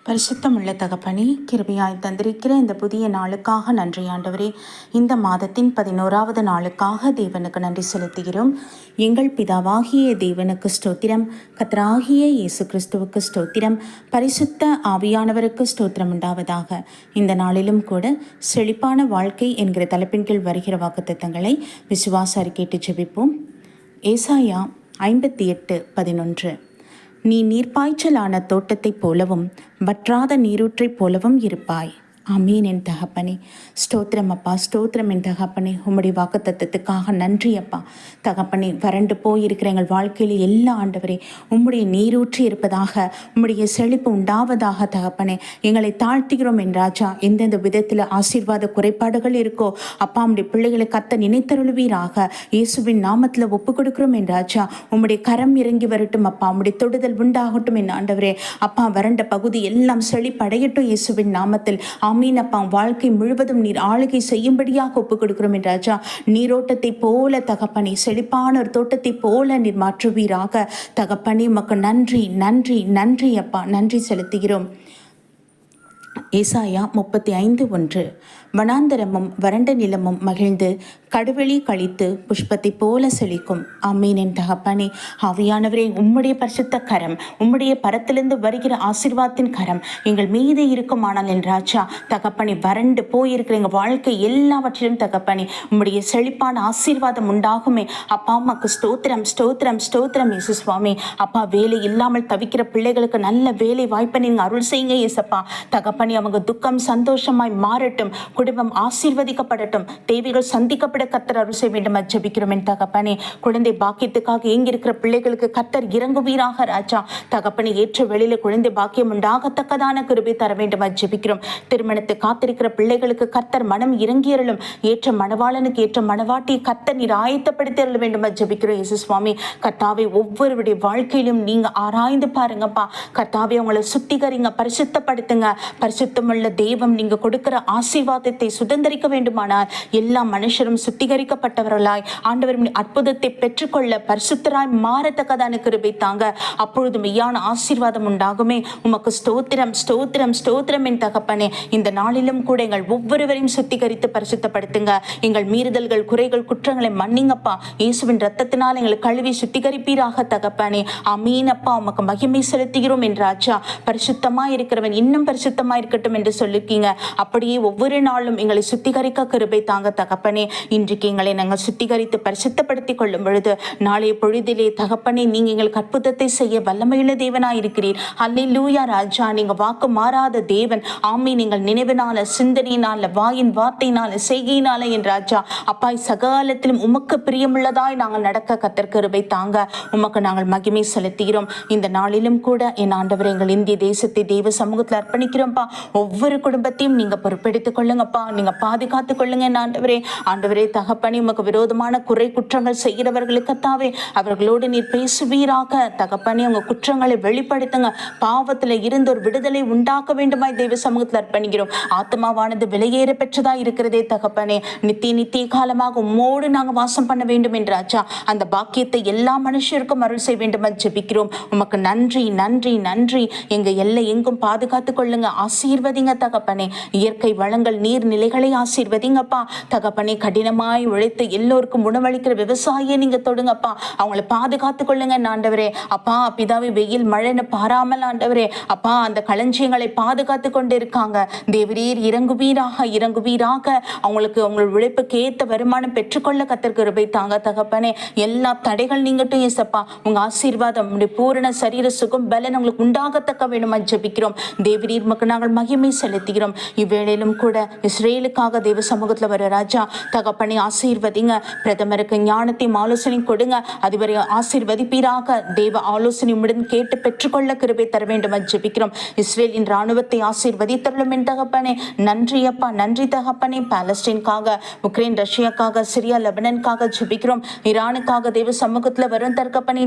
பரிசுத்தமுள்ள தகப்பனே, கிருபையாய் தந்திருக்கிற இந்த புதிய நாளுக்காக நன்றி ஆண்டவரே. இந்த மாதத்தின் 11வது நாளுக்காக தேவனுக்கு நன்றி செலுத்துகிறோம். எங்கள் பிதாவாகிய தேவனுக்கு ஸ்தோத்திரம், கர்த்தராகிய இயேசு கிறிஸ்துவுக்கு ஸ்தோத்திரம், பரிசுத்த ஆவியானவருக்கு ஸ்தோத்திரம் உண்டாவதாக. இந்த நாளிலும் கூட செழிப்பான வாழ்க்கை என்கிற தலைப்பின் கீழ் வருகிற வாக்குத்தத்தங்களை விசுவாச அறிக்கையிட்டு ஜெபிப்போம். ஏசாயா 58:11. நீ நீர்ப்பாய்ச்சலான தோட்டத்தைப் போலவும் வற்றாத நீரூற்றைப் போலவும் இருப்பாய். ஆமீன். என் தகப்பனே, ஸ்தோத்திரம் அப்பா, ஸ்தோத்திரம் என் தகப்பனே. உம்முடைய வாக்குத்தத்தத்துக்காக நன்றி அப்பா. தகப்பனே, வறண்டு போயிருக்கிற எங்கள் வாழ்க்கையில் எல்லா ஆண்டவரே உம்முடைய நீரூற்றி இருப்பதாக, உம்முடைய செழிப்பு உண்டாவதாக தகப்பனே. எங்களை தாழ்த்துகிறோம் என் ராஜா. எந்தெந்த விதத்தில் ஆசீர்வாத குறைபாடுகள் இருக்கோ அப்பா, உம்முடைய பிள்ளைகளை கத்த நினைத்தருளுவீராக. இயேசுவின் நாமத்தில் ஒப்பு கொடுக்கிறோம் என் ராஜா. உம்முடைய கரம் இறங்கி வரட்டும் அப்பா. உம்முடைய தொடுதல் உண்டாகட்டும் என் ஆண்டவரே. அப்பா, வறண்ட பகுதி எல்லாம் செழிப்படையட்டும் இயேசுவின் நாமத்தில். ஆமீன் அப்பா. வாழ்க்கை முழுவதும் நீர் ஆளுகை செய்யும்படியாக ஒப்புக் கொடுக்கிறோம் என் ராஜா. நீரோட்டத்தை போல தகப்பனே, செழிப்பான ஒரு தோட்டத்தை போல நீர் மாற்றுவீராக தகப்பனே. உமக்கு நன்றி நன்றி நன்றி அப்பா, நன்றி செலுத்துகிறோம். ஏசாயா 35:1. வனாந்தரமும் வறண்ட நிலமும் மகிழ்ந்து கடுவெளி கழித்து புஷ்பத்தை போல செழிக்கும். ஆமீன். என் தகப்பனே, ஆவியானவரே, உம்முடைய பரிசுத்த கரம், உம்முடைய பரத்திலிருந்து வருகிற ஆசீர்வாதத்தின் கரம் எங்கள் மீது இருக்குமானால் என் ராஜா தகப்பனே, வறண்டு போயிருக்கிற எங்கள் வாழ்க்கை எல்லாவற்றிலும் தகப்பனே உம்முடைய செழிப்பான ஆசீர்வாதம் உண்டாகுமே அப்பா. அம்மாக்கு ஸ்தோத்திரம் ஸ்தோத்திரம் ஸ்தோத்திரம் இயேசு சுவாமி. அப்பா, வேலை இல்லாமல் தவிக்கிற பிள்ளைகளுக்கு நல்ல வேலை வாய்ப்பை நீங்கள் அருள் செய்யுங்க இயேசப்பா தகப்பனே. அவங்க துக்கம் சந்தோஷமாய் மாறட்டும், குடும்பம் ஆசீர்வதிக்கப்படட்டும், தேவைகள் சந்திக்கப்பட கர்த்தர் அருள் செய்ய வேண்டும் ஜெபிக்கிறோம் என் தகப்பனே. குழந்தை பாக்கியத்துக்காக ஏங்கியிருக்கிற பிள்ளைகளுக்கு கர்த்தர் இறங்குவீராக ராஜா தகப்பனே. ஏற்ற வெளியில குழந்தை பாக்கியம் உண்டாகத்தக்கதான கிருபை தர வேண்டும் ஜெபிக்கிறோம். திருமணத்தை காத்திருக்கிற பிள்ளைகளுக்கு கர்த்தர் மனம் இறங்கியருளும். ஏற்ற மணவாளனுக்கு ஏற்ற மணவாட்டியை கர்த்தர் நீர் ஆயத்தப்படுத்தி அருள வேண்டும் ஜெபிக்கிறோம் இயேசு சுவாமி. கர்த்தாவே, ஒவ்வொருவருடைய வாழ்க்கையிலும் நீங்க ஆராய்ந்து பாருங்கப்பா. கர்த்தாவே, உங்களை சுத்திகரிங்க, பரிசுத்தப்படுத்துங்க. பரிசுத்தமுள்ள தெய்வம் நீங்க கொடுக்கிற ஆசீர்வாதத்தை சுதந்திரிக்க வேண்டுமானால் எல்லா மனுஷரும் சுத்திகரிக்கப்பட்டவர்களாய் ஆண்டவர் அற்புதத்தை பெற்றுக்கொள்ள பரிசுத்தராய் மாறத்தக்கதான கிருபை தாங்க. அப்பொழுது மெய்யான ஆசீர்வாதம் உண்டாகுமே. உமக்கு ஸ்தோத்திரம் ஸ்தோத்திரம் ஸ்தோத்திரம் என் தகப்பனே. இந்த நாளிலும் கூட எங்கள் ஒவ்வொருவரையும் சுத்திகரித்து பரிசுத்தப்படுத்துங்க. எங்கள் மீறுதல்கள், குறைகள், குற்றங்களை மன்னிங்கப்பா. இயேசுவின் ரத்தத்தினால் எங்களை கழுவி சுத்திகரிப்பீராக தகப்பனே. ஆமீன் அப்பா. உமக்கு மகிமை செலுத்துகிறோம் என் ராஜா. பரிசுத்தமாய் இருக்கிறவன் இன்னும் பரிசுத்தமாய் இருக்கட்டும் என்று சொல்லிருக்கீங்க. அப்படியே ஒவ்வொரு நாளும் எங்களை சுத்திகரிக்க கிருபை தாங்க தகப்பனே. இன்றைக்கு எங்களை நாங்கள் சுத்திகரித்து பரிசுத்தப்படுத்திக் கொள்ளும் பொழுது நாளைய பொழுதிலே தகப்பனே நீங்க எங்களுக்கு அற்புதத்தை செய்ய வல்லமையுள்ள தேவனாயிருக்கிறீர். அல்லேலூயா ராஜா. நீங்க வாக்கு மாறாத தேவன். ஆமீன். நீங்கள் நினைவினால, சிந்தனையினால, வாயின் வார்த்தையினால, செய்கையினால என் ராஜா அப்பா சகாலத்திலும் உமக்கு பிரியமுள்ளதாய் நாங்கள் நடக்க கர்த்தர் கிருபை தாங்க. உமக்கு நாங்கள் மகிமை செலுத்துகிறோம். இந்த நாளிலும் கூட என் ஆண்டவரே, எங்கள் இந்திய தேசத்தை தேவ சமூகத்தில் அர்ப்பணிக்கிறோம்ப்பா. ஒவ்வொரு குடும்பத்தையும் நீங்க பொறுப்பெடுத்துக் கொள்ளுங்கப்பா. நீங்க பாதுகாத்துக் கொள்ளுங்க என் ஆண்டவரே. ஆண்டவரே தகப்பனே, உமக்கு விரோதமான குறை குற்றங்கள் செய்கிறவர்களுக்கு தாவே அவர்களோடு நீர் பேசுவீராக தகப்பனே. உங்க குற்றங்களை வெளிப்படுத்துங்க. பாவத்துல இருந்து ஒரு விடுதலை உண்டாக்க வேண்டுமாய் தெய்வ சமூகத்தில் அர்ப்பணிக்கிறோம். ஆத்மாவானது விலையேற பெற்றதா இருக்கிறதே தகப்பனே. நித்திய காலமாக உம்மோடு நாங்க வாசம் பண்ண வேண்டும் என்றாச்சா அந்த பாக்கியத்தை எல்லா மனுஷருக்கும் அருள் செய்ய வேண்டும் ஜெபிக்கிறோம். உமக்கு நன்றி நன்றி நன்றி. எங்க எல்லை எங்கும் பாதுகாத்துக் கொள்ளுங்க, ஆசீர்வதிங்க தகப்பனே. இயற்கை வளங்கள், நீர் நிலைகளை ஆசீர்வதிங்கப்பா தகப்பனே. கடினமாய் உழைத்து எல்லோருக்கும் உணவளிக்கிற விவசாயியை நீங்க தொடுங்கப்பா. அவங்களை பாதுகாத்துக் கொள்ளுங்க ஆண்டவரே. அப்பா பிதாவே, வெயில் மழைன்னு பாராமல் ஆண்டவரே அப்பா அந்த களஞ்சியங்களை பாதுகாத்து கொண்டு இருக்காங்க. தேவரீர் இறங்குவீராக இறங்குவீராக. அவங்களுக்கு அவங்களோட உழைப்புக்கு ஏற்ற வருமானம் பெற்றுக்கொள்ள கர்த்தர் கிருபை தாங்க தகப்பனே. எல்லா தடைகள் நீங்கட்டும் ஏசப்பா. உங்க ஆசீர்வாதம், உங்களுடைய பூரண சரீர சுகம், பலன் உங்களுக்கு உண்டாகத்தக்க வேணுமா ஜெபிக்கிறோம். தேவரீர் மக்கள் நாங்கள் மகிமை செலுத்துகிறோம். இவ்வேளையிலும் கூட இஸ்ரேலுக்காக தேவ சமூகத்தில் வர ராஜா தகப்பனை ஆசீர்வதிங்க. பிரதமருக்கு ஞானத்தையும் ஆலோசனை கொடுங்க. அதுவரை ஆசீர்வதிப்பீராக. தேவ ஆலோசனை உடன் கேட்டு பெற்றுக்கொள்ள கிருபை தர வேண்டும் ஜெபிக்கிறோம். இஸ்ரேலின் ராணுவத்தை ஆசீர்வதித்தருளும் என் தகப்பனே. நன்றி அப்பா, நன்றி தகப்பனே. பாலஸ்தீனுக்காக, உக்ரைன், ரஷ்யாக்காக, சிரியா, லெபனானுக்காக ஜெபிக்கிறோம். ஈரானுக்காக தேவ சமூகத்தில் வரும் தகப்பனே.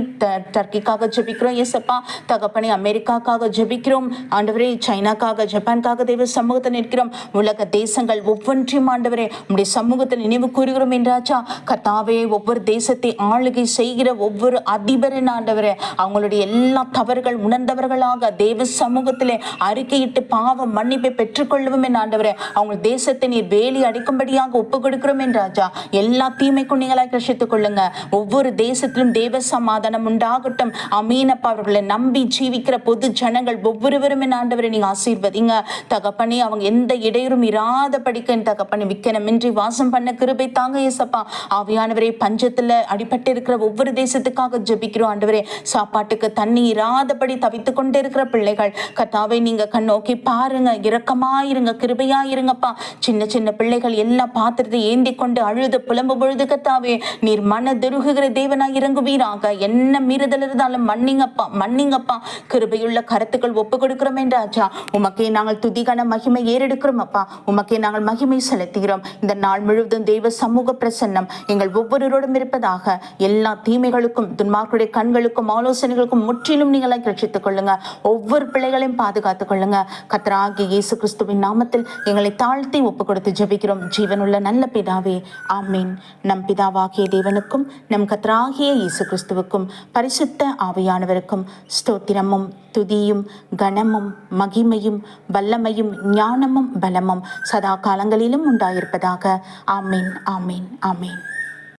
டர்க்கிக்காக ஜெபிக்கிறோம் ஏசப்பா தகப்பனே. அமெரிக்காக்காக ஜெபிக்கிறோம் ஆண்டவரே. சைனாக்காக, ஜப்பானுக்காக தேவ சமூகத்தை நிற்கிறோம். உலக தேச தேசங்கள் ஒவ்வொன்றையும் ஆண்டவரே உம்முடைய சமூகத்தில் நினைவு கூறுகிறோம் என்றாச்சா. கர்த்தாவே, ஒவ்வொரு தேசத்தை ஆளுகை செய்கிற ஒவ்வொரு அதிபரின் ஆண்டவரே அவங்களுடைய எல்லா தவறுகள் உணர்ந்தவர்களாக தேவ சமூகத்திலே அறிக்கையிட்டு பாவ மன்னிப்பை பெற்றுக்கொள்ளவும் என் ஆண்டவரே அவங்க தேசத்தை நீர் வேலி அடிக்கும்படியாக ஒப்பு கொடுக்கிறோம் என்றாச்சா. எல்லா தீமைக்கும் நீங்களாய் ரட்சித்துக் கொள்ளுங்க. ஒவ்வொரு தேசத்திலும் தேவ சமாதானம் உண்டாகட்டும். அமீனப்பா, அவர்களை நம்பி ஜீவிக்கிற பொது ஜனங்கள் ஒவ்வொருவரும் என் ஆண்டவரை நீங்க ஆசீர்வதிங்க தகப்பனே. அவங்க எந்த இடையூறும் இராத படிக்க என் தகப்பனே விக்கனமின்றி வாசம் பண்ண கிருபை தாங்க ஏசப்பா. ஆவியானவரே, பஞ்சத்துல அடிபட்டு இருக்கிற ஒவ்வொரு தேசத்துக்காக ஜெபிக்கிறோம் ஆண்டவரே. சாப்பாட்டுக்கு தண்ணி இராதபடி தவித்து கொண்டே இருக்கிற பிள்ளைகள் கர்த்தாவே நீங்க கண்ணோக்கி பாருங்க, இரக்கமாயிருங்க, கிருபையாயிருங்கப்பா. சின்ன சின்ன பிள்ளைகள் எல்லா பாத்திரத்தை ஏந்தி கொண்டு அழுது புலம்பு பொழுது கர்த்தாவே நீர் மனதுருகுகிற தேவனாய் இறங்குவீராக. என்ன மீறுதல் இருந்தாலும் மன்னிங்கப்பா. கிருபையுள்ள கருத்துக்கள் ஒப்பு கொடுக்கிறோம் என்றாச்சா. உமக்கே நாங்கள் துதிகன மகிமை ஏறெடுக்கிறோம் அப்பா. உமக்கே நாங்கள் மகிமை செலுத்துகிறோம். இந்த நாள் முழுவதும் தெய்வ சமூக பிரசன்னம் எங்கள் ஒவ்வொருவரோடும் இருப்பதாக. எல்லா தீமைகளுக்கும் துன்மார்க்குடைய கண்களுக்கும் ஆலோசனைகளுக்கும் முற்றிலும் நீங்களாய் ரட்சித்துக் கொள்ளுங்க. ஒவ்வொரு பிள்ளைகளையும் பாதுகாத்துக் கொள்ளுங்க. கர்த்தராகிய இயேசு கிறிஸ்துவின் நாமத்தில் எங்களை தாழ்த்தி ஒப்பு கொடுத்து ஜெபிக்கிறோம் ஜீவனுள்ள நல்ல பிதாவே, ஆமீன். நம் பிதாவாகிய தேவனுக்கும் நம் கர்த்தராகிய இயேசு கிறிஸ்துவுக்கும் பரிசுத்த ஆவியானவருக்கும் ஸ்தோத்திரமும் துதியும் கனமும் மகிமையும் வல்லமையும் ஞானமும் பலமும் சதா காலங்களிலும் உண்டாயிருப்பதாக. ஆமீன், ஆமீன், ஆமீன்.